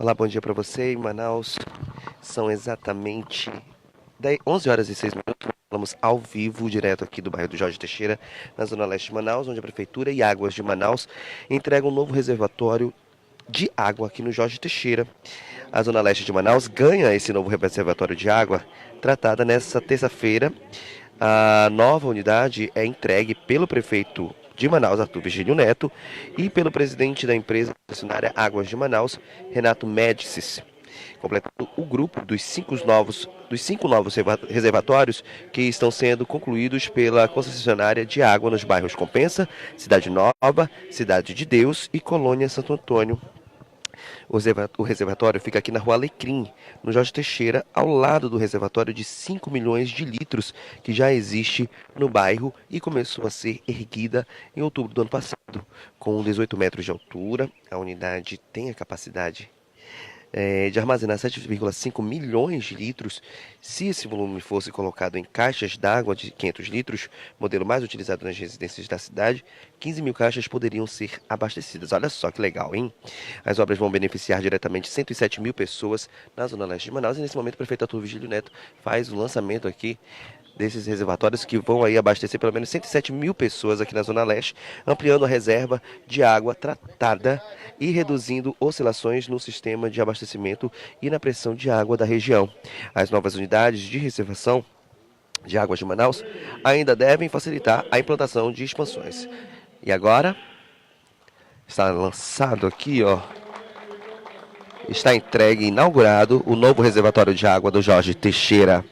Olá, bom dia para você em Manaus. São exatamente 11 horas e 6 minutos. Falamos ao vivo, direto aqui do bairro do Jorge Teixeira, na zona leste de Manaus, onde a Prefeitura e Águas de Manaus entregam um novo reservatório de água aqui no Jorge Teixeira. A zona leste de Manaus ganha esse novo reservatório de água, tratada nesta terça-feira. A nova unidade é entregue pelo prefeito de Manaus, Arthur Virgílio Neto, e pelo presidente da empresa concessionária Águas de Manaus, Renato Médicis, completando o grupo dos cinco novos reservatórios que estão sendo concluídos pela concessionária de água nos bairros Compensa, Cidade Nova, Cidade de Deus e Colônia Santo Antônio. O reservatório fica aqui na Rua Alecrim, no Jorge Teixeira, ao lado do reservatório de 5 milhões de litros que já existe no bairro e começou a ser erguida em outubro do ano passado. Com 18 metros de altura, a unidade tem a capacidade de armazenar 7,5 milhões de litros. Se esse volume fosse colocado em caixas d'água de 500 litros, modelo mais utilizado nas residências da cidade, 15 mil caixas poderiam ser abastecidas. Olha só que legal, hein? As obras vão beneficiar diretamente 107 mil pessoas na zona leste de Manaus e nesse momento o prefeito Arthur Virgílio Neto faz o lançamento aqui desses reservatórios que vão aí abastecer pelo menos 107 mil pessoas aqui na Zona Leste, ampliando a reserva de água tratada e reduzindo oscilações no sistema de abastecimento e na pressão de água da região. As novas unidades de reservação de águas de Manaus ainda devem facilitar a implantação de expansões. E agora, está lançado aqui, ó, está entregue e inaugurado o novo reservatório de água do Jorge Teixeira.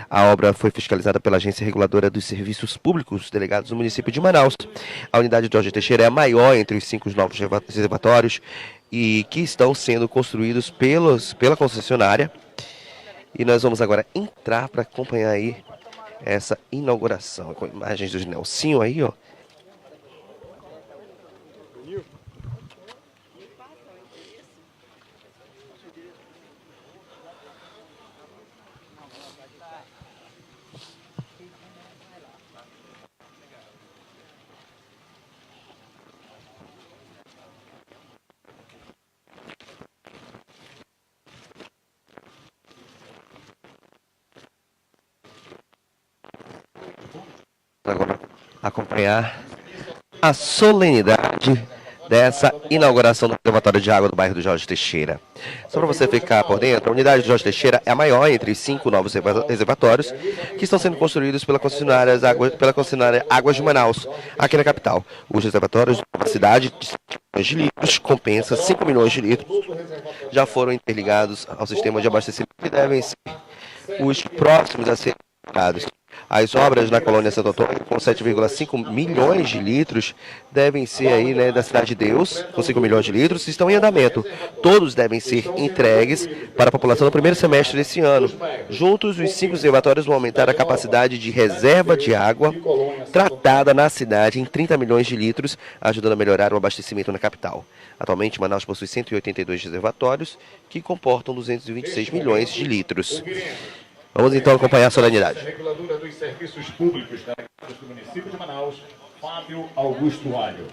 A obra foi fiscalizada pela Agência Reguladora dos Serviços Públicos delegados no município de Manaus. A unidade de Jorge Teixeira é a maior entre os 5 novos reservatórios e que estão sendo construídos pela concessionária. E nós vamos agora entrar para acompanhar aí essa inauguração. Com imagens do Nelsinho aí, ó. Agora acompanhar a solenidade dessa inauguração do reservatório de água do bairro do Jorge Teixeira. Só para você ficar por dentro, a unidade do Jorge Teixeira é a maior entre os 5 novos reservatórios que estão sendo construídos pela concessionária Águas de Manaus, aqui na capital. Os reservatórios da cidade de 5 milhões de litros, compensa 5 milhões de litros, já foram interligados ao sistema de abastecimento e devem ser os próximos a serem interligados. As obras na colônia Santo Antônio, com 7,5 milhões de litros, devem ser aí, né, da Cidade de Deus, com 5 milhões de litros, estão em andamento. Todos devem ser entregues para a população no primeiro semestre desse ano. Juntos, os 5 reservatórios vão aumentar a capacidade de reserva de água tratada na cidade em 30 milhões de litros, ajudando a melhorar o abastecimento na capital. Atualmente, Manaus possui 182 reservatórios, que comportam 226 milhões de litros. Vamos então acompanhar a solenidade. Reguladora dos Serviços Públicos do município de Manaus, Fábio Augusto Alho.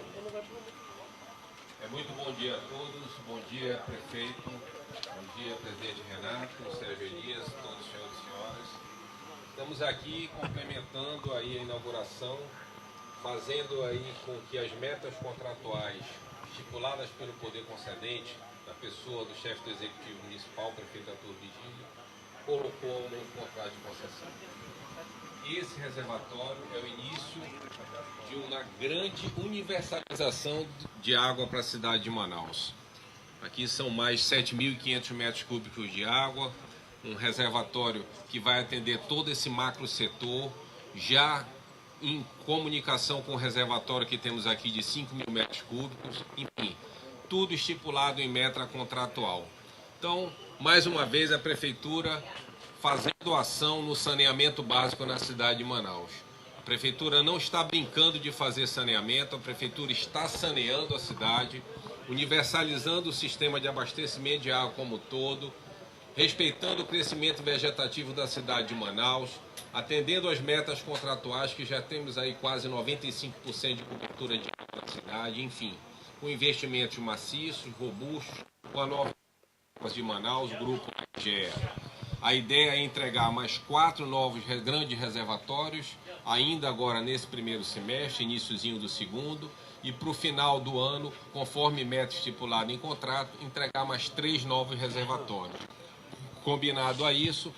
Muito bom dia a todos, bom dia prefeito, bom dia presidente Renato, Sérgio Elias, todos os senhores e senhoras. Estamos aqui complementando aí a inauguração, fazendo aí com que as metas contratuais estipuladas pelo poder concedente, na pessoa do chefe do executivo municipal, prefeito Arthur Virgílio, colocou no contrato de concessão. E esse reservatório é o início de uma grande universalização de água para a cidade de Manaus. Aqui são mais 7.500 metros cúbicos de água, um reservatório que vai atender todo esse macro setor, já em comunicação com o reservatório que temos aqui de 5 mil metros cúbicos, enfim, tudo estipulado em meta contratual. Então, mais uma vez, a Prefeitura fazendo ação no saneamento básico na cidade de Manaus. A Prefeitura não está brincando de fazer saneamento, a Prefeitura está saneando a cidade, universalizando o sistema de abastecimento de água como um todo, respeitando o crescimento vegetativo da cidade de Manaus, atendendo às metas contratuais, que já temos aí quase 95% de cobertura de água na cidade, enfim, com investimentos maciços, robustos, com a nova de Manaus, Grupo AGEA. A ideia é entregar mais 4 novos grandes reservatórios, ainda agora nesse primeiro semestre, iniciozinho do segundo, e para o final do ano, conforme meta estipulada em contrato, entregar mais 3 novos reservatórios. Combinado a isso,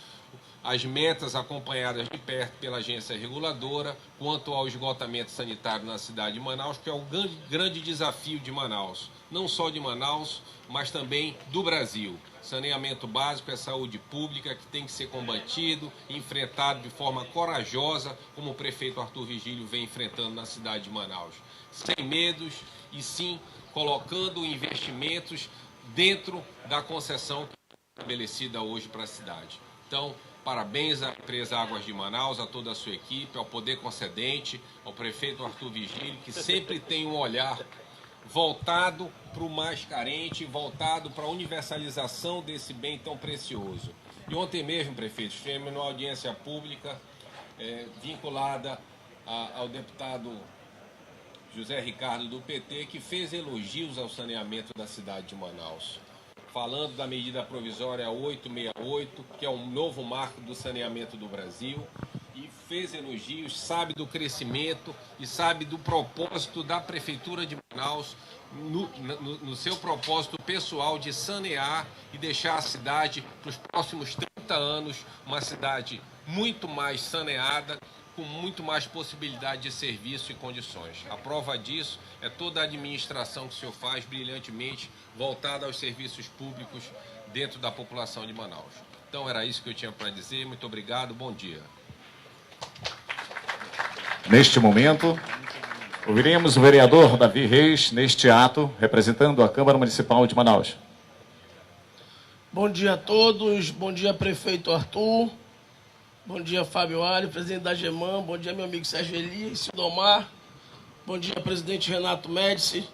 as metas acompanhadas de perto pela agência reguladora quanto ao esgotamento sanitário na cidade de Manaus, que é o grande desafio de Manaus, não só de Manaus, mas também do Brasil. Saneamento básico é saúde pública que tem que ser combatido, enfrentado de forma corajosa, como o prefeito Arthur Vigílio vem enfrentando na cidade de Manaus. Sem medos e sim colocando investimentos dentro da concessão estabelecida hoje para a cidade. Então, parabéns à empresa Águas de Manaus, a toda a sua equipe, ao poder concedente, ao prefeito Arthur Vigílio, que sempre tem um olhar voltado para o mais carente, voltado para a universalização desse bem tão precioso. E ontem mesmo, prefeito, estivemos numa audiência pública vinculada ao deputado José Ricardo do PT, que fez elogios ao saneamento da cidade de Manaus, falando da medida provisória 868, que é um novo marco do saneamento do Brasil, e fez elogios, sabe do crescimento e sabe do propósito da Prefeitura de Manaus, no seu propósito pessoal de sanear e deixar a cidade, para os próximos 30 anos, uma cidade muito mais saneada, com muito mais possibilidade de serviço e condições. A prova disso é toda a administração que o senhor faz brilhantemente, voltada aos serviços públicos dentro da população de Manaus. Então era isso que eu tinha para dizer. Muito obrigado, bom dia. Neste momento, ouviremos o vereador Davi Reis neste ato, representando a Câmara Municipal de Manaus. Bom dia a todos, bom dia prefeito Arthur, bom dia Fábio Alho, presidente da GEMAN, bom dia meu amigo Sérgio Elias, Sidomar, bom dia presidente Renato Médici.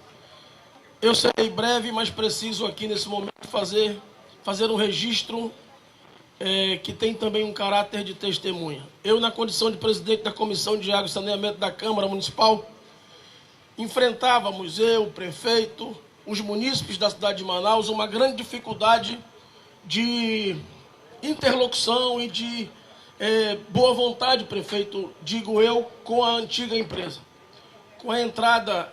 Eu serei breve, mas preciso aqui nesse momento fazer um registro que tem também um caráter de testemunha. Eu, na condição de presidente da Comissão de Água e Saneamento da Câmara Municipal, enfrentávamos, eu, o prefeito, os munícipes da cidade de Manaus, uma grande dificuldade de interlocução e de boa vontade, prefeito, digo eu, com a antiga empresa. Com a entrada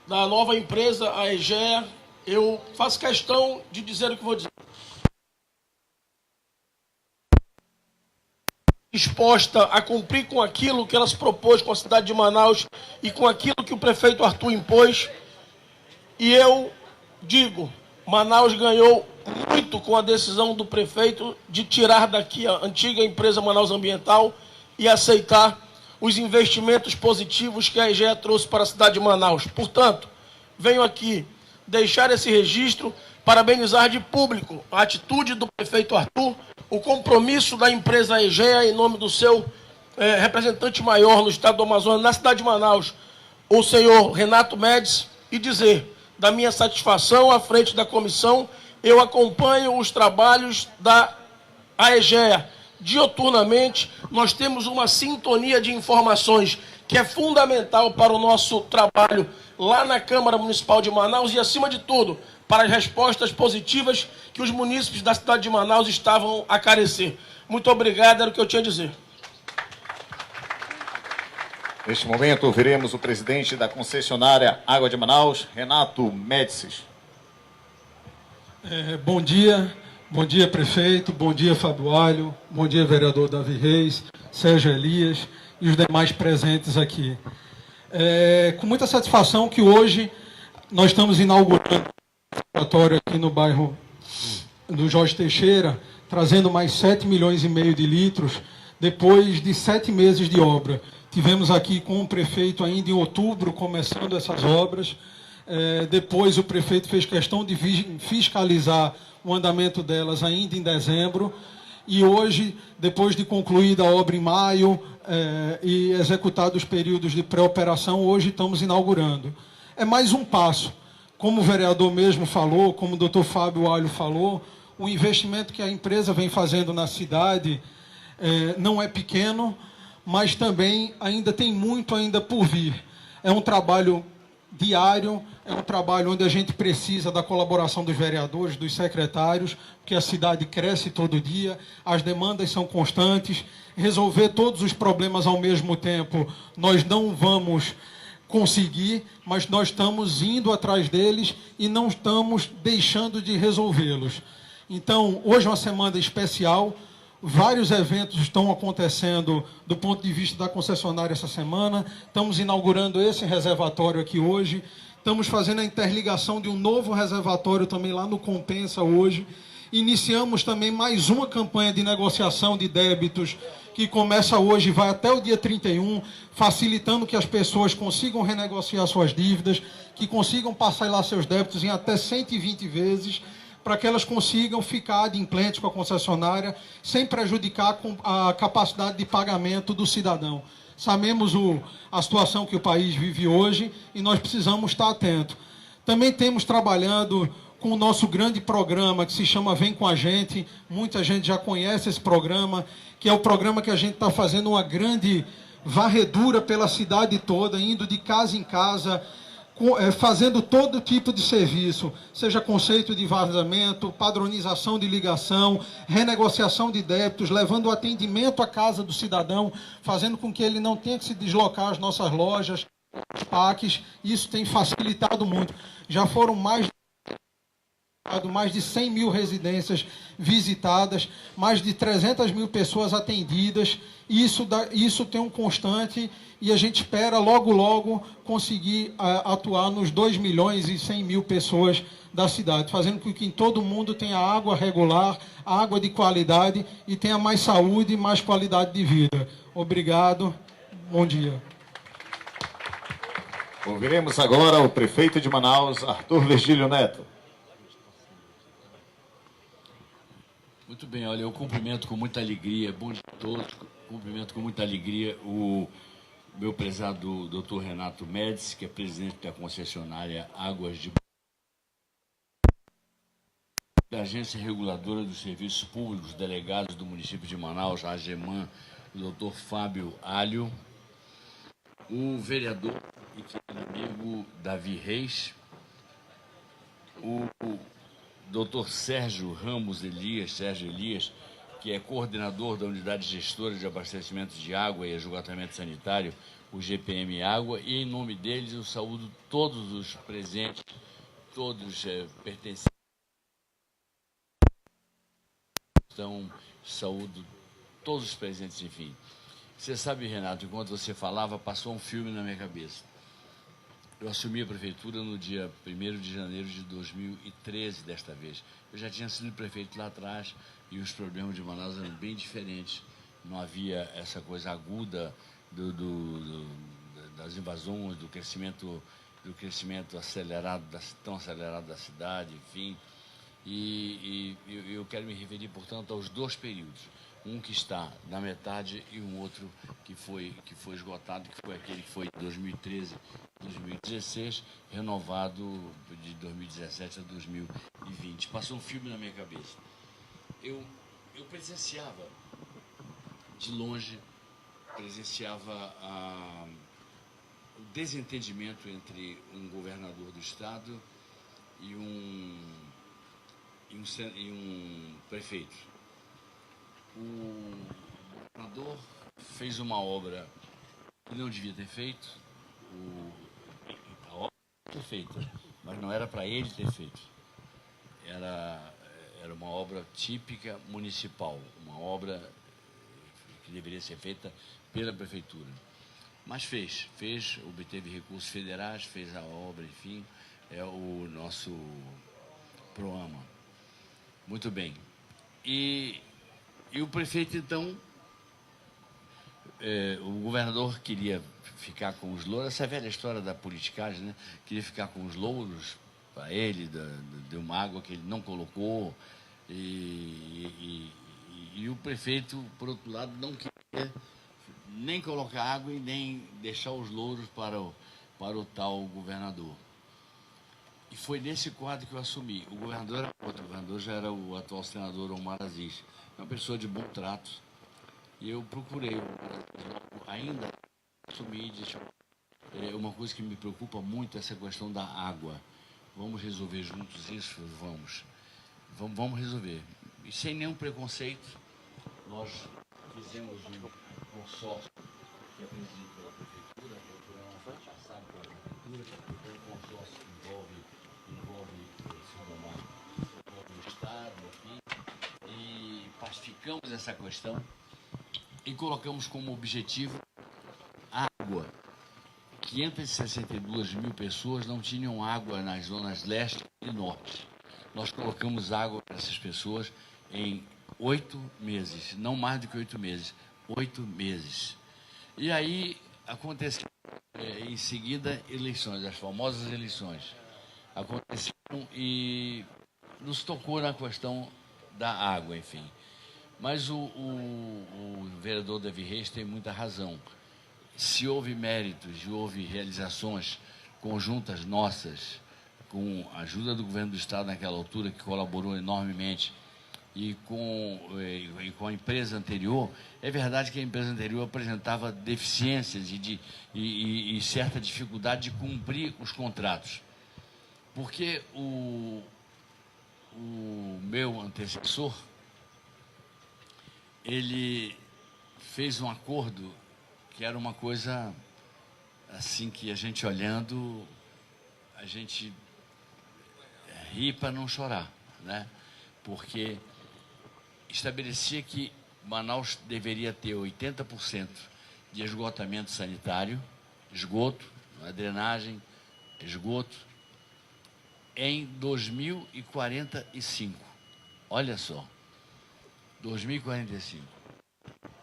da nova empresa, a EGEA, eu faço questão de dizer o que vou dizer. Disposta a cumprir com aquilo que ela se propôs com a cidade de Manaus e com aquilo que o prefeito Arthur impôs. E eu digo, Manaus ganhou muito com a decisão do prefeito de tirar daqui a antiga empresa Manaus Ambiental e aceitar os investimentos positivos que a EGEA trouxe para a cidade de Manaus. Portanto, venho aqui deixar esse registro, parabenizar de público a atitude do prefeito Arthur, o compromisso da empresa EGEA em nome do seu representante maior no estado do Amazonas, na cidade de Manaus, o senhor Renato Médici, e dizer da minha satisfação à frente da comissão. Eu acompanho os trabalhos da EGEA dioturnamente. Nós temos uma sintonia de informações que é fundamental para o nosso trabalho lá na Câmara Municipal de Manaus e, acima de tudo, para as respostas positivas que os munícipes da cidade de Manaus estavam a carecer. Muito obrigado, era o que eu tinha a dizer. Neste momento, ouviremos o presidente da concessionária Água de Manaus, Renato Médici. Bom dia prefeito, bom dia Fábio Alho, bom dia vereador Davi Reis, Sérgio Elias e os demais presentes aqui. Com muita satisfação que hoje nós estamos inaugurando um laboratório aqui no bairro do Jorge Teixeira, trazendo mais 7,5 milhões de litros, depois de 7 meses de obra. Tivemos aqui com o prefeito ainda em outubro, começando essas obras. Depois o prefeito fez questão de fiscalizar o andamento delas ainda em dezembro. E hoje, depois de concluída a obra em maio e executados os períodos de pré-operação, hoje estamos inaugurando. É mais um passo. Como o vereador mesmo falou, como o doutor Fábio Alho falou, o investimento que a empresa vem fazendo na cidade não é pequeno, mas também ainda tem muito ainda por vir. É um trabalho diário, é um trabalho onde a gente precisa da colaboração dos vereadores, dos secretários, porque a cidade cresce todo dia, as demandas são constantes, resolver todos os problemas ao mesmo tempo, nós não vamos conseguir, mas nós estamos indo atrás deles e não estamos deixando de resolvê-los. Então, hoje é uma semana especial, vários eventos estão acontecendo do ponto de vista da concessionária essa semana. Estamos inaugurando esse reservatório aqui hoje. Estamos fazendo a interligação de um novo reservatório também lá no Compensa hoje. Iniciamos também mais uma campanha de negociação de débitos que começa hoje e vai até o dia 31, facilitando que as pessoas consigam renegociar suas dívidas, que consigam passar lá seus débitos em até 120 vezes, para que elas consigam ficar adimplentes com a concessionária, sem prejudicar a capacidade de pagamento do cidadão. Sabemos a situação que o país vive hoje e nós precisamos estar atentos. Também temos trabalhando com o nosso grande programa que se chama Vem com a Gente. Muita gente já conhece esse programa, que é o programa que a gente está fazendo uma grande varredura pela cidade toda, indo de casa em casa, fazendo todo tipo de serviço, seja conceito de vazamento, padronização de ligação, renegociação de débitos, levando o atendimento à casa do cidadão, fazendo com que ele não tenha que se deslocar às nossas lojas, PACs. Isso tem facilitado muito. Já foram mais de 100 mil residências visitadas, mais de 300 mil pessoas atendidas. Isso tem um constante e a gente espera logo, logo conseguir atuar nos 2 milhões e 100 mil pessoas da cidade, fazendo com que todo mundo tenha água regular, água de qualidade e tenha mais saúde e mais qualidade de vida. Obrigado. Bom dia. Ouviremos agora o prefeito de Manaus, Arthur Virgílio Neto. Muito bem, olha, eu cumprimento com muita alegria, bom dia a todos, cumprimento com muita alegria o meu prezado doutor Renato Médici, que é presidente da concessionária Águas de da Agência Reguladora dos Serviços Públicos, delegados do município de Manaus, a AGEMAN, o doutor Fábio Alho, o vereador e querido amigo Davi Reis, o Dr. Sérgio Ramos Elias, Sérgio Elias, que é coordenador da Unidade Gestora de Abastecimento de Água e Esgotamento Sanitário, o GPM Água, e em nome deles eu saúdo todos os presentes, todos pertencentes. Então, saúdo todos os presentes, enfim. Você sabe, Renato, enquanto você falava, passou um filme na minha cabeça. Eu assumi a prefeitura no dia 1º de janeiro de 2013, desta vez. Eu já tinha sido prefeito lá atrás e os problemas de Manaus eram bem diferentes. Não havia essa coisa aguda das invasões, do crescimento acelerado, tão acelerado da cidade, enfim. E eu quero me referir, portanto, aos 2 períodos. Um que está na metade e um outro que foi esgotado, que foi aquele que foi de 2013 a 2016, renovado de 2017 a 2020. Passou um filme na minha cabeça. Eu presenciava, de longe, o desentendimento entre um governador do estado e um prefeito. O governador fez uma obra que não devia ter feito, a obra foi feita, mas não era para ele ter feito. Era uma obra típica municipal, uma obra que deveria ser feita pela prefeitura. Mas fez, obteve recursos federais, fez a obra, enfim, é o nosso PROAMA. Muito bem. E o prefeito, então, o governador queria ficar com os louros, essa velha história da politicagem, né? Queria ficar com os louros para ele, de uma água que ele não colocou, e o prefeito, por outro lado, não queria nem colocar água e nem deixar os louros para o tal governador. E foi nesse quadro que eu assumi. O governador era outro, o governador já era o atual senador Omar Aziz, uma pessoa de bom trato. E eu procurei, ainda assumi e disse, uma coisa que me preocupa muito é essa questão da água. Vamos resolver juntos isso? Vamos resolver. E sem nenhum preconceito, nós fizemos um consórcio que é presidido pela Prefeitura, foi passado pela Prefeitura, um consórcio que envolve o Estado, aqui, e pacificamos essa questão e colocamos como objetivo a água. 562 mil pessoas não tinham água nas zonas leste e norte. Nós colocamos água para essas pessoas em 8 meses, não mais do que 8 meses, 8 meses. E aí aconteceu em seguida eleições, as famosas eleições. Aconteceram e nos tocou na questão da água, enfim. Mas o vereador Davi Reis tem muita razão. Se houve méritos e houve realizações conjuntas nossas, com a ajuda do governo do Estado naquela altura, que colaborou enormemente, e com a empresa anterior, é verdade que a empresa anterior apresentava deficiências e certa dificuldade de cumprir os contratos. Porque o meu antecessor, ele fez um acordo que era uma coisa assim que a gente olhando, a gente ri para não chorar, né? Porque estabelecia que Manaus deveria ter 80% de esgotamento sanitário, esgoto, drenagem, esgoto, em 2045. Olha só, 2045.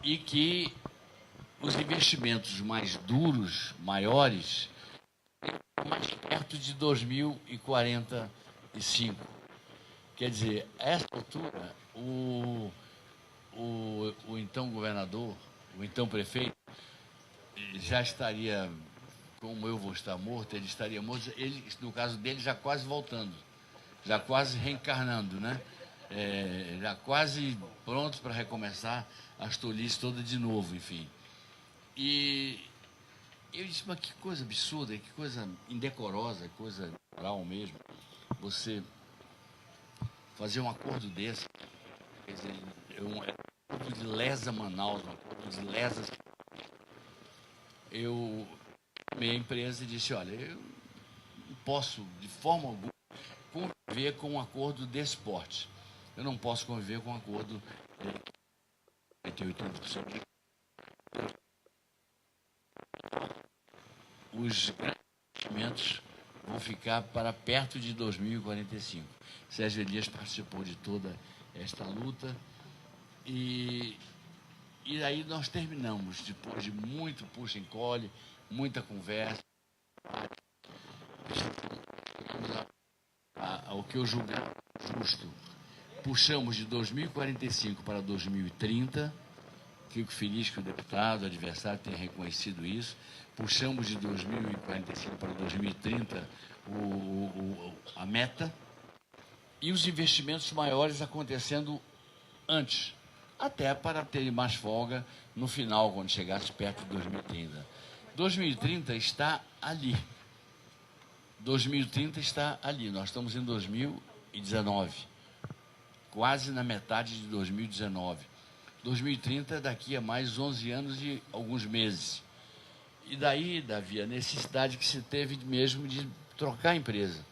E que os investimentos mais duros, maiores, mais perto de 2045. Quer dizer, a essa altura, o então governador, o então prefeito, já estaria, como eu vou estar morto, ele estaria morto, ele, no caso dele, já quase voltando, já quase reencarnando, né? Já quase pronto para recomeçar as tolices todas de novo, enfim. E eu disse, mas que coisa absurda, que coisa indecorosa, coisa moral mesmo, você fazer um acordo desse, quer dizer, um acordo de lesa Manaus, um acordo de lesas. Eu chamei a empresa e disse, olha, eu não posso, de forma alguma, conviver com um acordo desse porte. Eu não posso conviver com um acordo de 80%. Os grandes investimentos vão ficar para perto de 2045. Sérgio Elias participou de toda esta luta e aí nós terminamos, depois de muito puxa-encolhe, muita conversa, ao que eu julgar justo. Puxamos de 2045 para 2030, fico feliz que o deputado, o adversário, tenha reconhecido isso. Puxamos de 2045 para 2030 a meta e os investimentos maiores acontecendo antes, até para ter mais folga no final, quando chegasse perto de 2030. 2030 está ali. 2030 está ali. Nós estamos em 2019, quase na metade de 2019. 2030 daqui a mais 11 anos e alguns meses. E daí, Davi, a necessidade que se teve mesmo de trocar a empresa.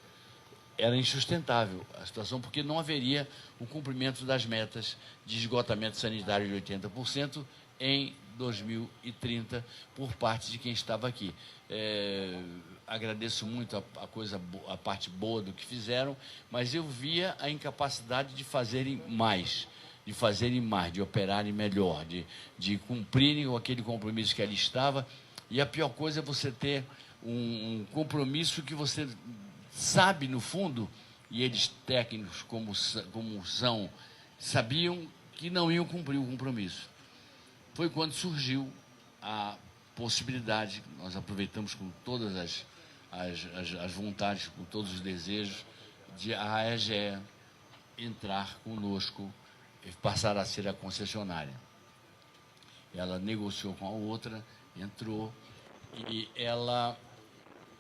Era insustentável a situação, porque não haveria o cumprimento das metas de esgotamento sanitário de 80% em 2030 por parte de quem estava aqui. Agradeço muito a parte boa do que fizeram, mas eu via a incapacidade de fazerem mais, de operarem melhor, de cumprirem aquele compromisso que ali estava. E a pior coisa é você ter um compromisso que você sabe, no fundo, e eles técnicos como são, sabiam que não iam cumprir o compromisso. Foi quando surgiu a possibilidade, nós aproveitamos com todas as vontades, com todos os desejos, de a AEGEA entrar conosco e passar a ser a concessionária. Ela negociou com a outra, entrou, e ela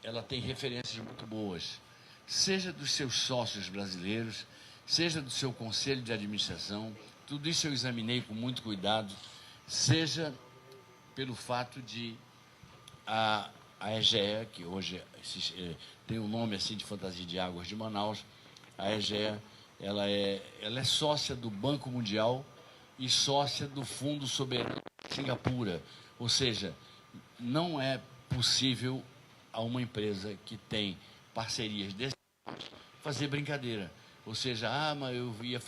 ela tem referências muito boas, seja dos seus sócios brasileiros, seja do seu conselho de administração. Tudo isso eu examinei com muito cuidado, seja pelo fato de a EGEA, que hoje tem um nome assim de fantasia de águas de Manaus, a EGEA, ela é sócia do Banco Mundial e sócia do Fundo Soberano de Singapura. Ou seja, não é possível a uma empresa que tem parcerias desse fazer brincadeira. Ou seja, mas eu ia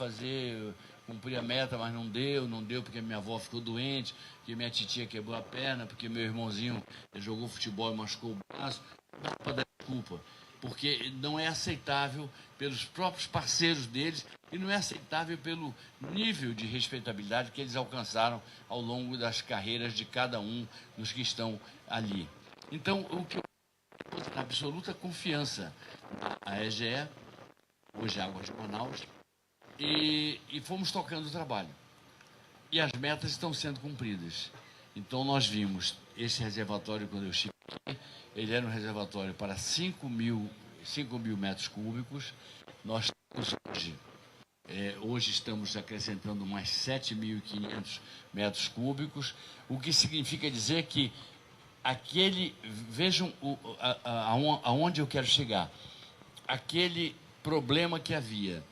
cumprir a meta, mas não deu porque minha avó ficou doente, porque minha titia quebrou a perna, porque meu irmãozinho jogou futebol e machucou o braço. Não dá para dar desculpa, porque não é aceitável pelos próprios parceiros deles e não é aceitável pelo nível de respeitabilidade que eles alcançaram ao longo das carreiras de cada um dos que estão ali. Então, o que eu tenho absoluta confiança na EGE, hoje Águas de Manaus, e fomos tocando o trabalho. E as metas estão sendo cumpridas. Então, nós vimos esse reservatório, quando eu estive aqui, ele era um reservatório para 5 mil metros cúbicos. Nós temos hoje estamos acrescentando mais 7.500 metros cúbicos, o que significa dizer que vejam aonde eu quero chegar. Aquele problema que havia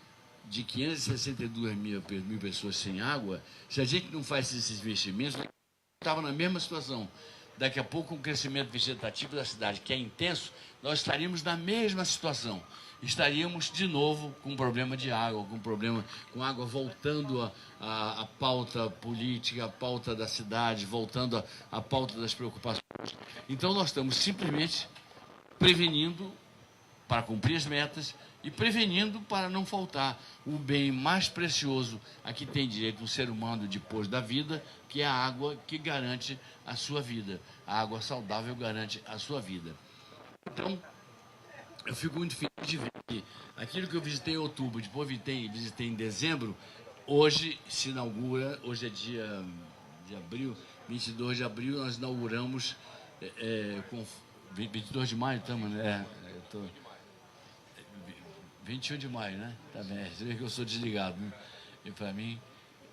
de 562 mil pessoas sem água, se a gente não faz esses investimentos, estava na mesma situação. Daqui a pouco, com o crescimento vegetativo da cidade, que é intenso, nós estaríamos na mesma situação. Estaríamos, de novo, com um problema de água, com água voltando à pauta política, à pauta da cidade, voltando à pauta das preocupações. Então, nós estamos simplesmente prevenindo para cumprir as metas e prevenindo para não faltar o bem mais precioso a que tem direito um ser humano depois da vida, que é a água que garante a sua vida. A água saudável garante a sua vida. Então, eu fico muito feliz de ver que aquilo que eu visitei em outubro, depois visitei em dezembro, hoje se inaugura, hoje é dia de abril, 22 de abril, nós inauguramos, com 22 de maio, estamos, né? 21 de maio, né? Tá bem, você vê que eu sou desligado, né? E para mim,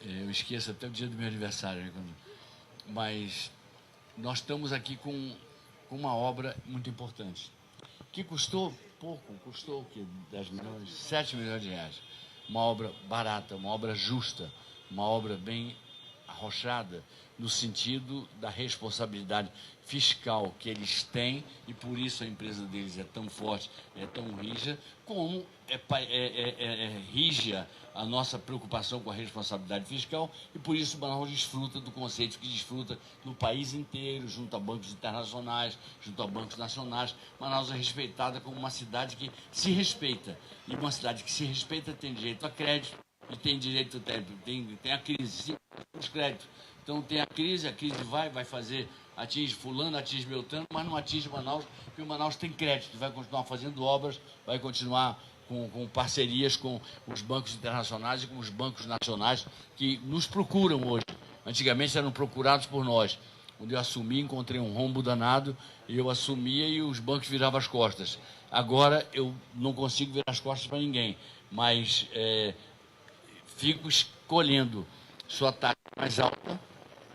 eu esqueço até o dia do meu aniversário, né? Mas nós estamos aqui com uma obra muito importante, que custou pouco, custou o quê? 10 milhões, 7 milhões de reais. Uma obra barata, uma obra justa, uma obra bem arrochada, no sentido da responsabilidade fiscal que eles têm, e por isso a empresa deles é tão forte, é tão rígida, como rígida a nossa preocupação com a responsabilidade fiscal, e por isso Manaus desfruta do conceito que desfruta no país inteiro, junto a bancos internacionais, junto a bancos nacionais. Manaus é respeitada como uma cidade que se respeita, e uma cidade que se respeita tem direito a crédito, e tem direito, tem a crise, sim, os créditos. Então tem a crise vai atinge fulano, atinge Beltrano, mas não atinge Manaus, porque o Manaus tem crédito, vai continuar fazendo obras, vai continuar com parcerias com os bancos internacionais e com os bancos nacionais que nos procuram hoje. Antigamente eram procurados por nós. Quando eu assumi, encontrei um rombo danado, e eu assumia e os bancos viravam as costas. Agora eu não consigo virar as costas para ninguém, mas fico escolhendo sua taxa mais alta.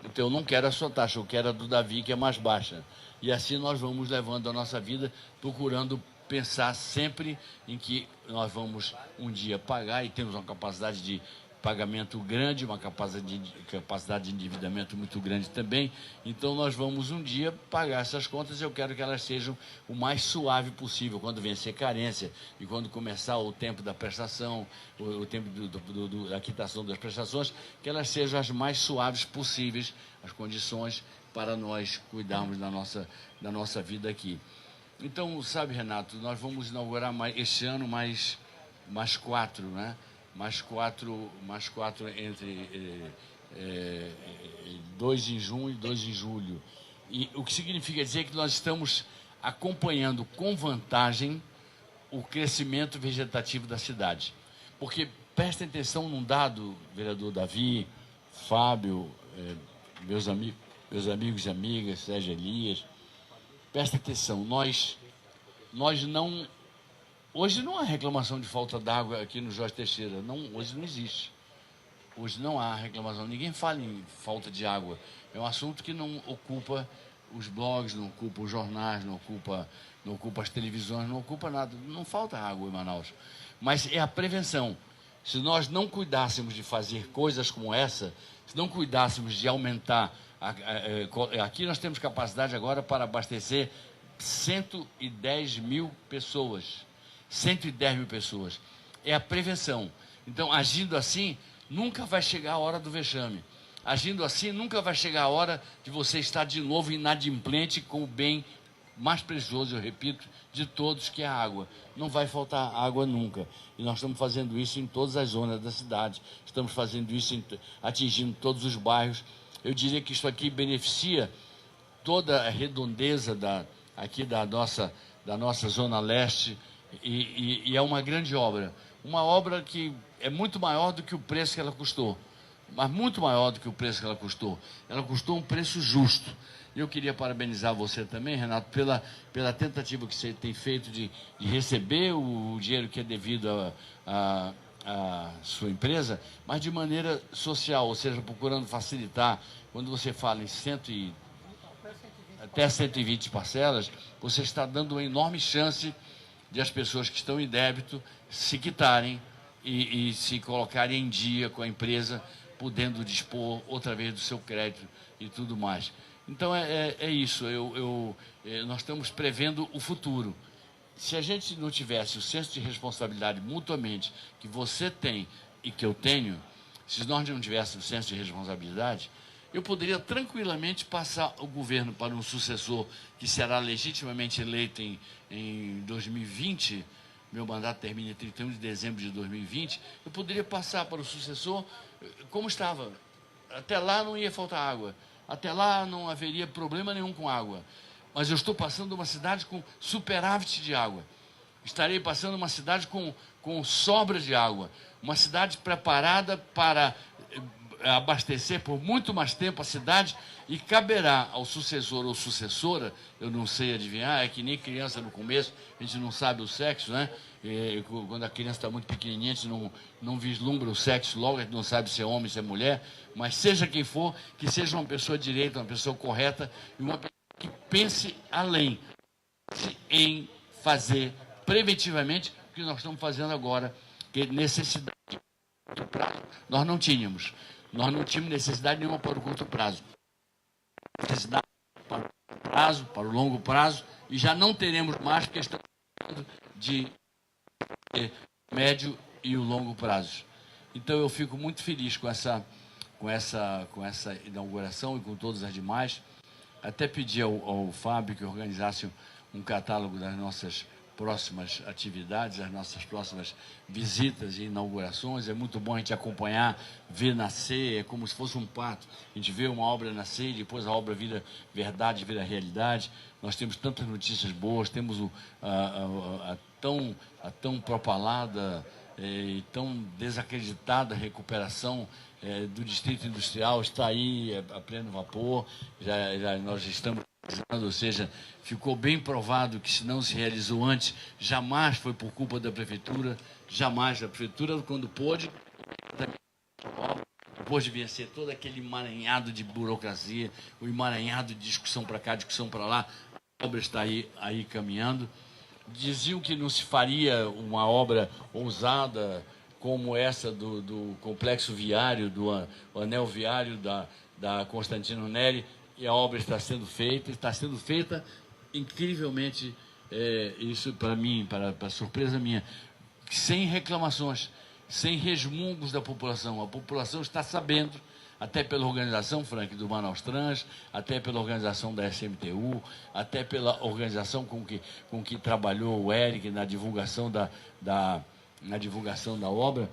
Então eu não quero a sua taxa, eu quero a do Davi, que é mais baixa. E assim nós vamos levando a nossa vida, procurando pensar sempre em que nós vamos um dia pagar, e temos uma capacidade de pagamento grande, uma capacidade de endividamento muito grande também. Então nós vamos um dia pagar essas contas, e eu quero que elas sejam o mais suave possível, quando vencer carência e quando começar o tempo da prestação, o tempo da quitação das prestações, que elas sejam as mais suaves possíveis, as condições para nós cuidarmos da nossa vida aqui. Então, sabe, Renato, nós vamos inaugurar este ano mais 4, né? Mais quatro entre 2 em junho e 2 em julho. E o que significa dizer que nós estamos acompanhando com vantagem o crescimento vegetativo da cidade. Porque, prestem atenção num dado, vereador Davi, Fábio, meus amigos e amigas, Sérgio Elias, prestem atenção, nós nós não... Hoje não há reclamação de falta d'água aqui no Jorge Teixeira. Não, hoje não existe. Hoje não há reclamação. Ninguém fala em falta de água. É um assunto que não ocupa os blogs, não ocupa os jornais, não ocupa as televisões, não ocupa nada. Não falta água em Manaus. Mas é a prevenção. Se nós não cuidássemos de fazer coisas como essa, se não cuidássemos de aumentar... Aqui nós temos capacidade agora para abastecer 110 mil pessoas. 110 mil pessoas. É a prevenção. Então, agindo assim, nunca vai chegar a hora do vexame. Agindo assim, nunca vai chegar a hora de você estar de novo inadimplente com o bem mais precioso, eu repito, de todos, que é a água. Não vai faltar água nunca. E nós estamos fazendo isso em todas as zonas da cidade. Estamos fazendo isso, atingindo todos os bairros. Eu diria que isso aqui beneficia toda a redondeza aqui da nossa Zona Leste, e é uma grande obra. Uma obra que é muito maior do que o preço que ela custou. Mas muito maior do que o preço que ela custou. Ela custou um preço justo. E eu queria parabenizar você também, Renato, pela tentativa que você tem feito de receber o dinheiro que é devido à sua empresa, mas de maneira social, ou seja, procurando facilitar. Quando você fala em até 120 parcelas, você está dando uma enorme chance de as pessoas que estão em débito se quitarem e se colocarem em dia com a empresa, podendo dispor outra vez do seu crédito e tudo mais. Então é isso, nós estamos prevendo o futuro. Se a gente não tivesse o senso de responsabilidade mutuamente que você tem e que eu tenho, se nós não tivéssemos o senso de responsabilidade, eu poderia tranquilamente passar o governo para um sucessor que será legitimamente eleito em 2020, meu mandato termina em 31 de dezembro de 2020, eu poderia passar para o sucessor como estava. Até lá não ia faltar água, até lá não haveria problema nenhum com água. Mas eu estou passando uma cidade com superávit de água. Estarei passando uma cidade com sobra de água, uma cidade preparada para abastecer por muito mais tempo a cidade, e caberá ao sucessor ou sucessora, eu não sei adivinhar, é que nem criança no começo, a gente não sabe o sexo, né? Quando a criança está muito pequenininha, a gente não vislumbra o sexo logo, a gente não sabe se é homem, se é mulher, mas seja quem for, que seja uma pessoa direita, uma pessoa correta, e uma pessoa que pense além, em fazer preventivamente o que nós estamos fazendo agora, que necessidade de curto prazo nós não tínhamos. Nós não tínhamos necessidade nenhuma para o curto prazo. Necessidade para o curto prazo, para o longo prazo, e já não teremos mais, porque estamos falando de médio e o longo prazo. Então eu fico muito feliz com essa inauguração e com todas as demais. Até pedi ao Fábio que organizasse um catálogo das nossas próximas atividades, as nossas próximas visitas e inaugurações. É muito bom a gente acompanhar, ver nascer, é como se fosse um parto. A gente vê uma obra nascer e depois a obra vira verdade, vira realidade. Nós temos tantas notícias boas, temos a tão propalada e tão desacreditada recuperação do Distrito Industrial, está aí a pleno vapor, já nós estamos... Ou seja, ficou bem provado que se não se realizou antes, jamais foi por culpa da Prefeitura, jamais. A Prefeitura, quando pôde, depois de vencer todo aquele emaranhado de burocracia, o emaranhado de discussão para cá, discussão para lá, a obra está aí caminhando. Diziam que não se faria uma obra ousada como essa do complexo viário, do anel viário da Constantino Neri, e a obra está sendo feita incrivelmente, isso para mim, para surpresa minha, sem reclamações, sem resmungos da população. A população está sabendo, até pela organização, Frank, do Manaus Trans, até pela organização da SMTU, até pela organização com que trabalhou o Eric na divulgação na divulgação da obra.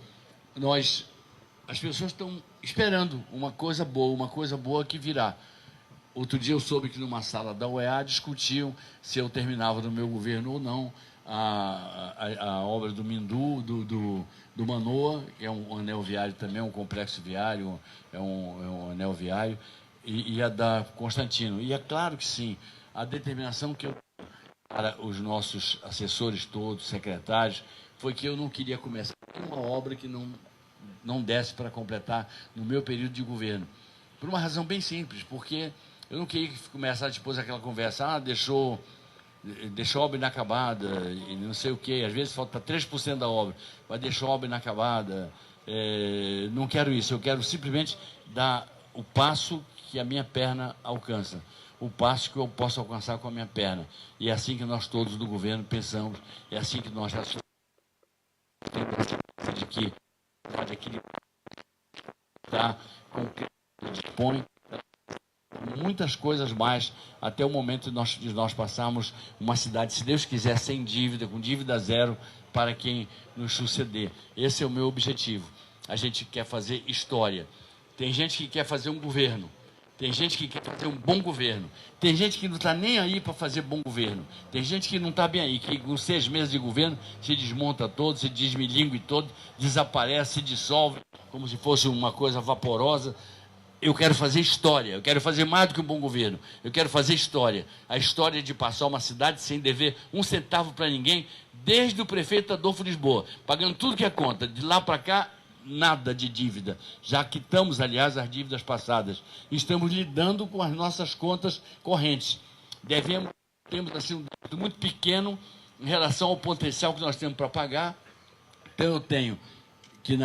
As pessoas estão esperando uma coisa boa que virá. Outro dia eu soube que numa sala da UEA discutiam se eu terminava no meu governo ou não a obra do Mindu, do Manoa, que é um anel viário também, um complexo viário, é um anel viário, e a da Constantino. E é claro que sim, a determinação que eu para os nossos assessores todos, secretários, foi que eu não queria começar uma obra que não desse para completar no meu período de governo. Por uma razão bem simples, porque eu não queria que começasse depois aquela conversa, deixou a obra inacabada, e não sei o quê, às vezes falta 3% da obra, mas deixou a obra inacabada. Não quero isso, eu quero simplesmente dar o passo que a minha perna alcança, o passo que eu posso alcançar com a minha perna. E é assim que nós todos do governo pensamos, é assim que nós já temos a certeza de que pode equilibrar com o que dispõe muitas coisas mais, até o momento de nós passarmos uma cidade, se Deus quiser, sem dívida, com dívida zero, para quem nos suceder. Esse é o meu objetivo. A gente quer fazer história. Tem gente que quer fazer um governo. Tem gente que quer fazer um bom governo. Tem gente que não está nem aí para fazer bom governo. Tem gente que não está bem aí, que com 6 meses de governo se desmonta todo, se desmilingue todo, desaparece, se dissolve, como se fosse uma coisa vaporosa. Eu quero fazer história, eu quero fazer mais do que um bom governo, eu quero fazer história. A história de passar uma cidade sem dever um centavo para ninguém, desde o prefeito Adolfo Lisboa, pagando tudo que é conta, de lá para cá, nada de dívida. Já quitamos, aliás, as dívidas passadas. Estamos lidando com as nossas contas correntes. Temos assim, um débito muito pequeno em relação ao potencial que nós temos para pagar. Então eu tenho que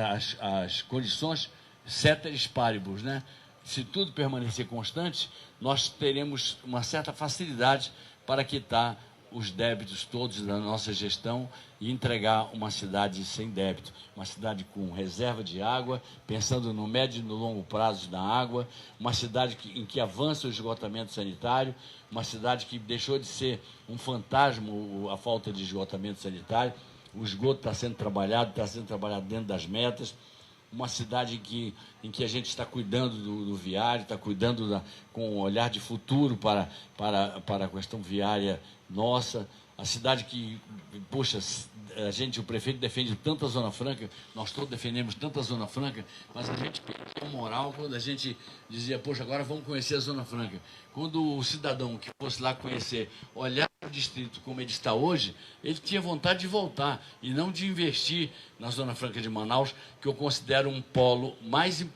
as condições ceteris paribus, né? Se tudo permanecer constante, nós teremos uma certa facilidade para quitar os débitos todos da nossa gestão e entregar uma cidade sem débito, uma cidade com reserva de água, pensando no médio e no longo prazo da água, uma cidade em que avança o esgotamento sanitário, uma cidade que deixou de ser um fantasma a falta de esgotamento sanitário. O esgoto está sendo trabalhado dentro das metas. Uma cidade em que a gente está cuidando do viário, está cuidando com um olhar de futuro para a questão viária nossa. A cidade que, poxa, o prefeito defende tanto a Zona Franca, nós todos defendemos tanto a Zona Franca, mas a gente perdia moral quando a gente dizia, poxa, agora vamos conhecer a Zona Franca. Quando o cidadão que fosse lá conhecer, olhar o distrito como ele está hoje, ele tinha vontade de voltar e não de investir na Zona Franca de Manaus, que eu considero um polo,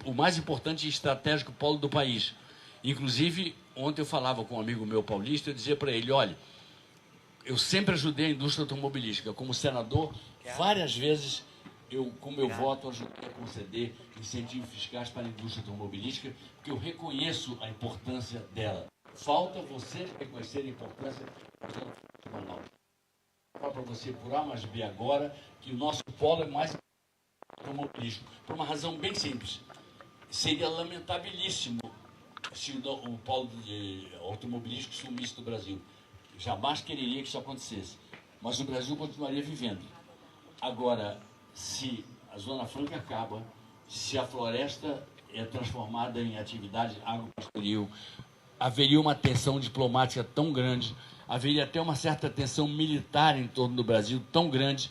o mais importante e estratégico polo do país. Inclusive, ontem eu falava com um amigo meu paulista, eu dizia para ele, olha, eu sempre ajudei a indústria automobilística. Como senador, várias vezes, com meu voto, ajudei a conceder incentivos fiscais para a indústria automobilística, porque eu reconheço a importância dela. Falta você reconhecer a importância de Manaus. Vou falar para você, por A mais B agora, que o nosso polo é mais automobilístico, por uma razão bem simples. Seria lamentabilíssimo se o polo automobilístico sumisse do Brasil. Jamais quereria que isso acontecesse, mas o Brasil continuaria vivendo. Agora, se a Zona Franca acaba, se a floresta é transformada em atividade agropastoril, haveria uma tensão diplomática tão grande, haveria até uma certa tensão militar em torno do Brasil tão grande,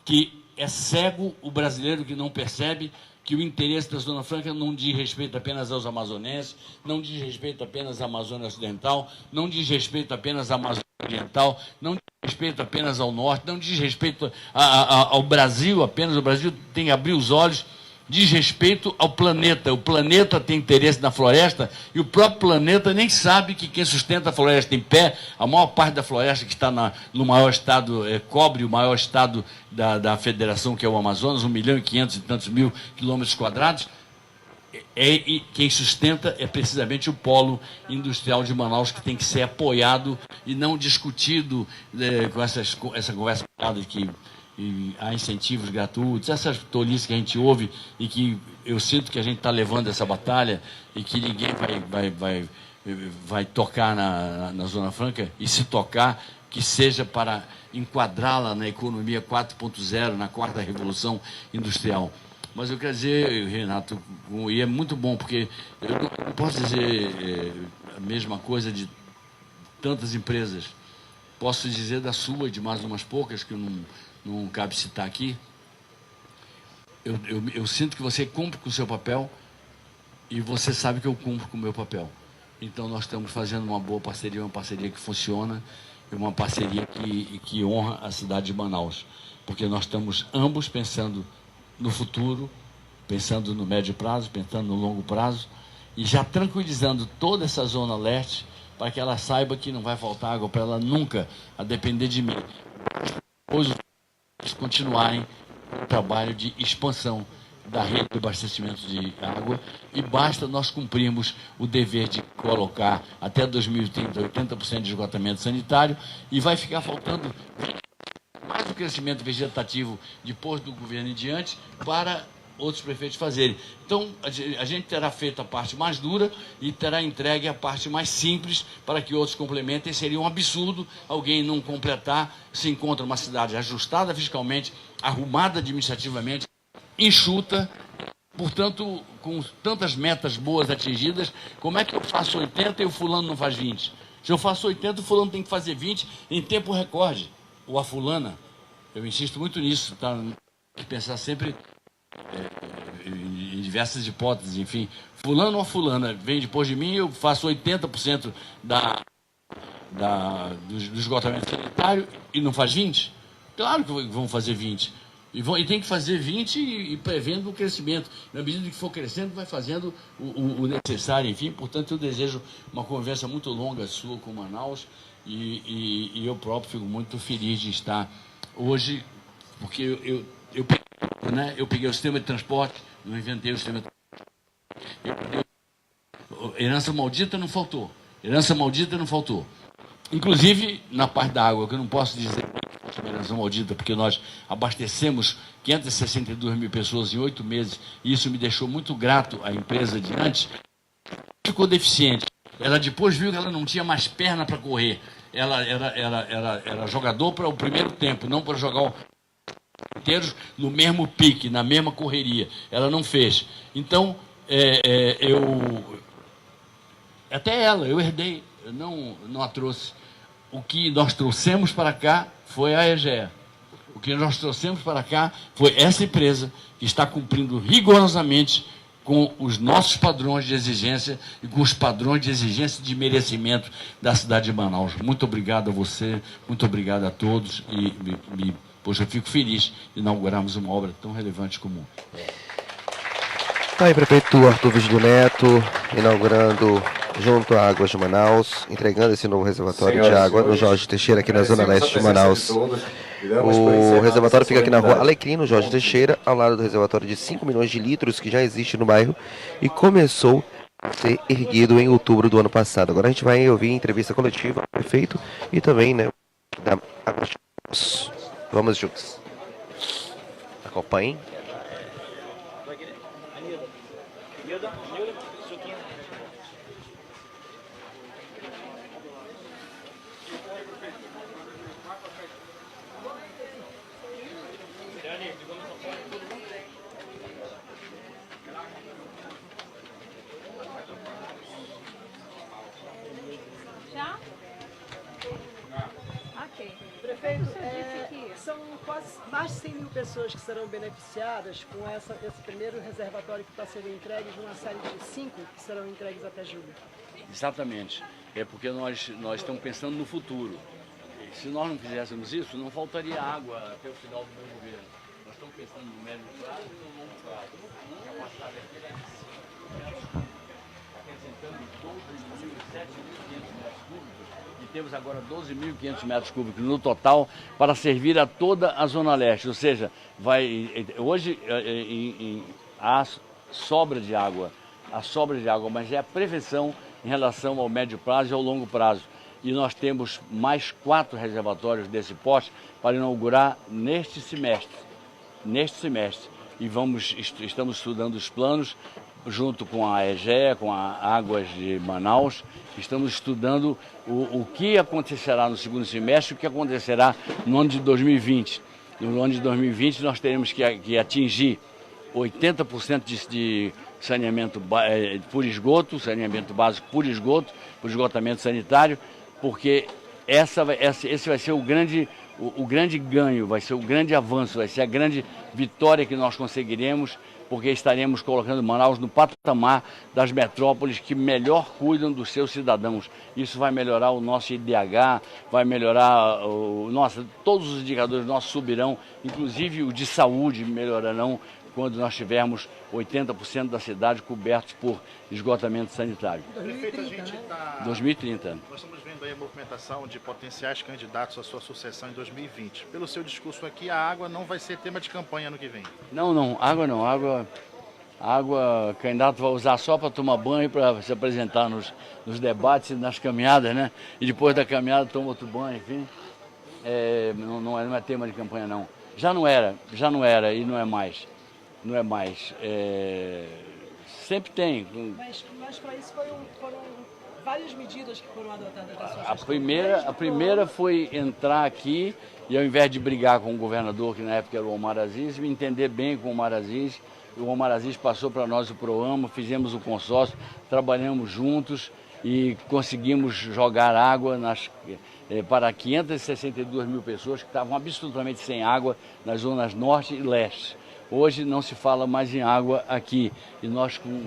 que é cego o brasileiro que não percebe que o interesse da Zona Franca não diz respeito apenas aos amazonenses, não diz respeito apenas à Amazônia Ocidental, não diz respeito apenas à Amazônia Oriental, não diz respeito apenas ao Norte, não diz respeito ao Brasil apenas. O Brasil tem que abrir os olhos, diz respeito ao planeta. O planeta tem interesse na floresta e o próprio planeta nem sabe que quem sustenta a floresta em pé, a maior parte da floresta que está no maior estado, cobre o maior estado da federação, que é o Amazonas, 1.500.000 e tantos mil quilômetros quadrados, e quem sustenta é precisamente o polo industrial de Manaus, que tem que ser apoiado e não discutido com essa conversa de que há incentivos gratuitos, essas tolices que a gente ouve e que eu sinto que a gente está levando essa batalha e que ninguém vai tocar na Zona Franca, e se tocar, que seja para enquadrá-la na economia 4.0, na quarta revolução industrial. Mas eu quero dizer, Renato, e é muito bom, porque eu não posso dizer a mesma coisa de tantas empresas. Posso dizer da sua e de mais umas poucas, que eu não cabe citar aqui. Eu sinto que você cumpre com o seu papel e você sabe que eu cumpro com o meu papel. Então nós estamos fazendo uma boa parceria, uma parceria que funciona, e uma parceria que honra a cidade de Manaus. Porque nós estamos ambos pensando no futuro, pensando no médio prazo, pensando no longo prazo, e já tranquilizando toda essa zona leste, para que ela saiba que não vai faltar água para ela nunca, a depender de mim. Depois os continuarem o trabalho de expansão da rede de abastecimento de água, e basta nós cumprirmos o dever de colocar até 2030 80% de esgotamento sanitário, e vai ficar faltando mais o crescimento vegetativo depois do governo em diante para outros prefeitos fazerem. Então, a gente terá feito a parte mais dura e terá entregue a parte mais simples para que outros complementem. Seria um absurdo alguém não completar. Se encontra uma cidade ajustada fiscalmente, arrumada administrativamente, enxuta, portanto, com tantas metas boas atingidas. Como é que eu faço 80 e o fulano não faz 20? Se eu faço 80, o fulano tem que fazer 20 em tempo recorde. Ou a fulana, eu insisto muito nisso, tá? Tem que pensar sempre em diversas hipóteses, enfim. Fulano ou a fulana vem depois de mim, eu faço 80% do esgotamento sanitário e não faz 20? Claro que vão fazer 20. E tem que fazer 20 e prevendo o crescimento. Na medida que for crescendo, vai fazendo o necessário, enfim. Portanto, eu desejo uma conversa muito longa sua com Manaus, e eu próprio fico muito feliz de estar hoje, porque eu peguei o sistema de transporte, não inventei o sistema de transporte. Herança maldita não faltou. Herança maldita não faltou. Inclusive, na parte da água, que eu não posso dizer que é herança maldita, porque nós abastecemos 562 mil pessoas em 8 meses, e isso me deixou muito grato à empresa de antes. Ficou deficiente. Ela depois viu que ela não tinha mais perna para correr. Ela era jogador para o primeiro tempo, não para jogar inteiros no mesmo pique, na mesma correria. Ela não fez. Então, até eu herdei, eu não a trouxe. O que nós trouxemos para cá foi a EGEA. O que nós trouxemos para cá foi essa empresa que está cumprindo rigorosamente com os nossos padrões de exigência e com os padrões de exigência de merecimento da cidade de Manaus. Muito obrigado a você, muito obrigado a todos, e poxa, eu fico feliz de inaugurarmos uma obra tão relevante como. Tá aí, prefeito Arthur Vigílio Neto, inaugurando junto à Águas de Manaus, entregando esse novo reservatório de água no Jorge Teixeira, aqui na zona leste de Manaus. O reservatório fica aqui na rua Alecrim, no Jorge Teixeira, ao lado do reservatório de 5 milhões de litros que já existe no bairro e começou a ser erguido em outubro do ano passado. Agora a gente vai ouvir entrevista coletiva do prefeito e também, né, da Águas de Manaus. Vamos juntos. Acompanhem. Prefeito, são quase mais de 100 mil pessoas que serão beneficiadas com esse primeiro reservatório que está sendo entregue, de uma série de 5 que serão entregues até julho. Exatamente. É porque nós estamos pensando no futuro. Se nós não fizéssemos isso, não faltaria água até o final do meu governo. Nós estamos pensando no médio prazo e no longo prazo. A capacidade aqui é representando 12.007.500 metros cúbicos. E temos agora 12.500 metros cúbicos no total para servir a toda a Zona Leste. Ou seja, hoje há sobra de água, mas é a prevenção em relação ao médio prazo e ao longo prazo. E nós temos mais 4 reservatórios desse porte para inaugurar neste semestre. E estamos estudando os planos junto com a EGEA, com a Águas de Manaus. Estamos estudando o que acontecerá no segundo semestre, o que acontecerá no ano de 2020. No ano de 2020 nós teremos que atingir 80% de saneamento por esgoto, saneamento básico por esgoto, por esgotamento sanitário, porque esse vai ser o grande o grande ganho, vai ser o grande avanço, vai ser a grande vitória que nós conseguiremos, porque estaremos colocando Manaus no patamar das metrópoles que melhor cuidam dos seus cidadãos. Isso vai melhorar o nosso IDH, vai melhorar todos os indicadores nossos subirão, inclusive o de saúde melhorarão quando nós tivermos 80% da cidade cobertos por esgotamento sanitário. 2030. Nós estamos vendo aí a movimentação de potenciais candidatos à sua sucessão em 2020. Pelo seu discurso aqui, a água não vai ser tema de campanha no que vem. Não, água não. Água, candidato vai usar só para tomar banho e para se apresentar nos debates e nas caminhadas, né? E depois da caminhada toma outro banho, enfim. Não é tema de campanha, não. Já não era e não é mais. Não é mais. Sempre tem. Mas para isso foram várias medidas que foram adotadas da sua gestão. A primeira foi entrar aqui e, ao invés de brigar com o governador, que na época era o Omar Aziz, me entender bem com o Omar Aziz. O Omar Aziz passou para nós o programa, fizemos o consórcio, trabalhamos juntos e conseguimos jogar água para 562 mil pessoas que estavam absolutamente sem água nas zonas norte e leste. Hoje não se fala mais em água aqui e nós, com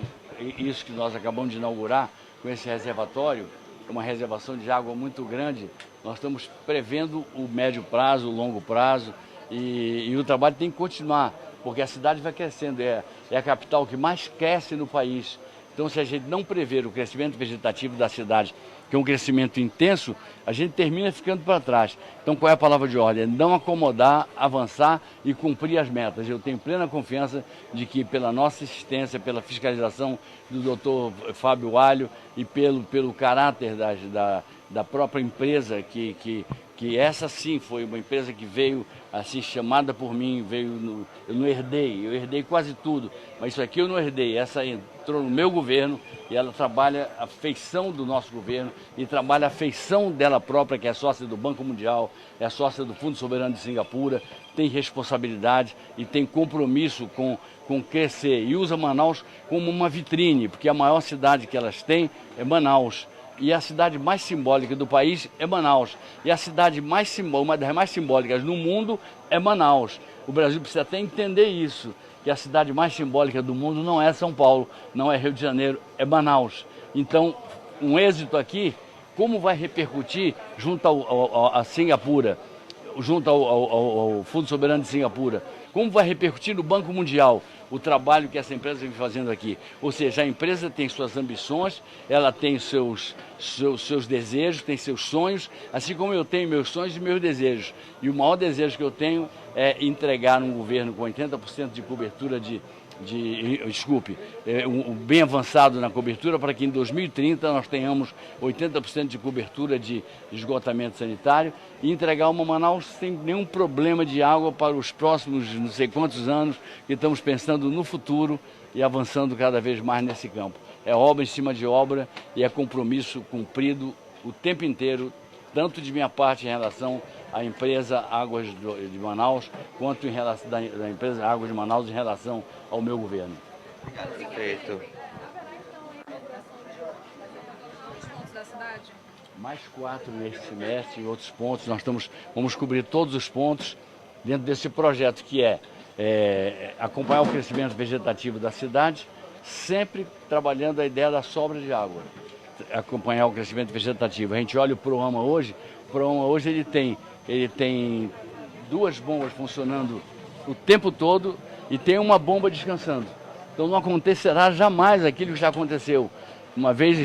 isso que nós acabamos de inaugurar, com esse reservatório, uma reservação de água muito grande, nós estamos prevendo o médio prazo, o longo prazo e o trabalho tem que continuar, porque a cidade vai crescendo, é a capital que mais cresce no país. Então, se a gente não prever o crescimento vegetativo da cidade, que é um crescimento intenso, a gente termina ficando para trás. Então, qual é a palavra de ordem? É não acomodar, avançar e cumprir as metas. Eu tenho plena confiança de que, pela nossa assistência, pela fiscalização do doutor Fábio Alho e pelo caráter da própria empresa, que essa sim foi uma empresa que veio assim chamada por mim, eu não herdei, eu herdei quase tudo, mas isso aqui eu não herdei, essa entrou no meu governo e ela trabalha a feição do nosso governo e trabalha a feição dela própria, que é sócia do Banco Mundial, é sócia do Fundo Soberano de Singapura, tem responsabilidade e tem compromisso com crescer e usa Manaus como uma vitrine, porque a maior cidade que elas têm é Manaus. E a cidade mais simbólica do país é Manaus. E a cidade uma das mais simbólicas no mundo é Manaus. O Brasil precisa até entender isso, que a cidade mais simbólica do mundo não é São Paulo, não é Rio de Janeiro, é Manaus. Então, um êxito aqui, como vai repercutir junto a Singapura, junto ao Fundo Soberano de Singapura, como vai repercutir no Banco Mundial o trabalho que essa empresa vem fazendo aqui. Ou seja, a empresa tem suas ambições, ela tem seus desejos, tem seus sonhos, assim como eu tenho meus sonhos e meus desejos. E o maior desejo que eu tenho é entregar um governo com 80% de cobertura bem avançado na cobertura, para que em 2030 nós tenhamos 80% de cobertura de esgotamento sanitário e entregar uma Manaus sem nenhum problema de água para os próximos não sei quantos anos, que estamos pensando no futuro e avançando cada vez mais nesse campo. É obra em cima de obra e é compromisso cumprido o tempo inteiro, tanto de minha parte em relação à empresa Águas de Manaus, quanto em relação da empresa Águas de Manaus em relação ao meu governo. Perfeito. Mais 4 neste semestre, em outros pontos. Nós vamos cobrir todos os pontos dentro desse projeto, que é acompanhar o crescimento vegetativo da cidade, sempre trabalhando a ideia da sobra de água. Acompanhar o crescimento vegetativo. A gente olha o programa hoje ele tem 2 bombas funcionando o tempo todo e tem uma bomba descansando. Então não acontecerá jamais aquilo que já aconteceu. Uma vez,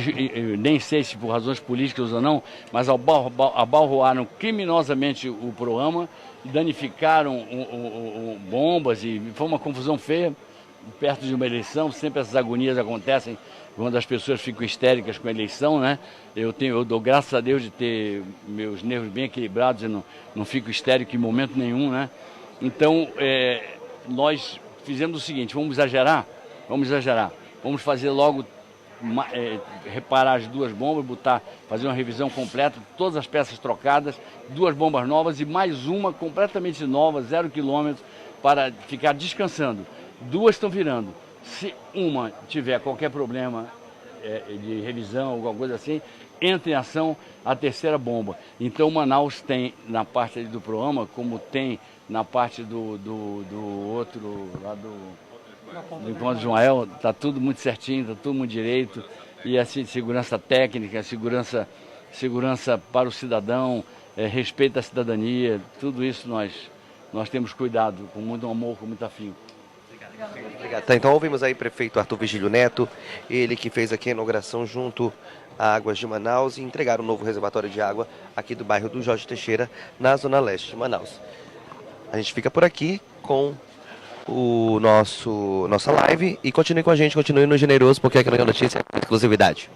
nem sei se por razões políticas ou não, mas abalroaram criminosamente o programa, danificaram bombas e foi uma confusão feia perto de uma eleição. Sempre essas agonias acontecem quando as pessoas ficam histéricas com a eleição, né? Eu dou graças a Deus de ter meus nervos bem equilibrados e não fico histérico em momento nenhum, né? Então, nós fizemos o seguinte: vamos exagerar, vamos fazer logo, reparar as 2 bombas, fazer uma revisão completa, todas as peças trocadas, 2 bombas novas e mais uma completamente nova, 0 quilômetro, para ficar descansando. 2 estão virando. Se uma tiver qualquer problema de revisão, alguma coisa assim, entra em ação a terceira bomba. Então Manaus tem na parte ali do Proama, como tem na parte do outro, lá do Encontro de Joael, está tudo muito certinho, está tudo muito direito. E assim, segurança técnica, segurança para o cidadão, respeito à cidadania, tudo isso nós temos cuidado, com muito amor, com muito afinco. Obrigado. Tá, então ouvimos aí o prefeito Arthur Vigílio Neto, ele que fez aqui a inauguração junto a Águas de Manaus e entregar um novo reservatório de água aqui do bairro do Jorge Teixeira, na zona leste de Manaus. A gente fica por aqui com o nossa live e continue com a gente, continue no Generoso, porque aqui na Notícia é exclusividade.